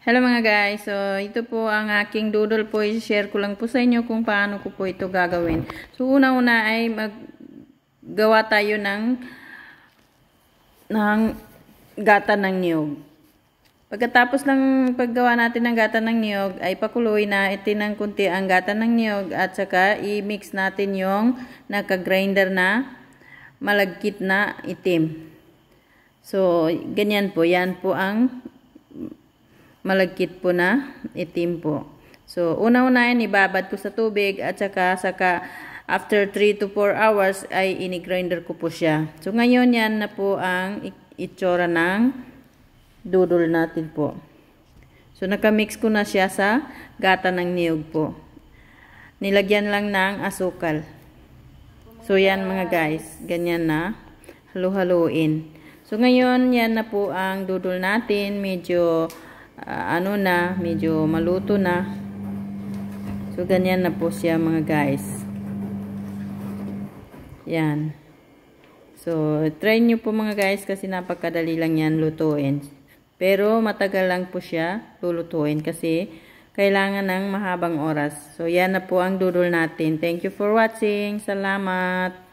Hello mga guys, so ito po ang aking doodle po, i-share ko lang po sa inyo kung paano ko po ito gagawin. So una-una ay maggawa tayo ng gata ng niyog. Pagkatapos ng paggawa natin ng gata ng niyog ay pakuluin na itin ng kunti ang gata ng niyog at saka i-mix natin yung naka-grinder na malagkit na itim. So ganyan po, yan po ang malagkit po na itim po. So, una-unahin, ibabad ko sa tubig at saka after 3 to 4 hours ay ini-grinder ko po siya. So, ngayon yan na po ang itsura ng doodle natin po. So, nakamix ko na siya sa gata ng niyog po. Nilagyan lang ng asukal. So, yan mga guys. Ganyan na. Halu-haluin. So, ngayon yan na po ang doodle natin. Medyo medyo maluto na. So, ganyan na po siya mga guys. Yan. So, try nyo po mga guys kasi napakadali lang yan lutuin. Pero, matagal lang po siya lulutuin kasi kailangan ng mahabang oras. So, yan na po ang doodle natin. Thank you for watching. Salamat!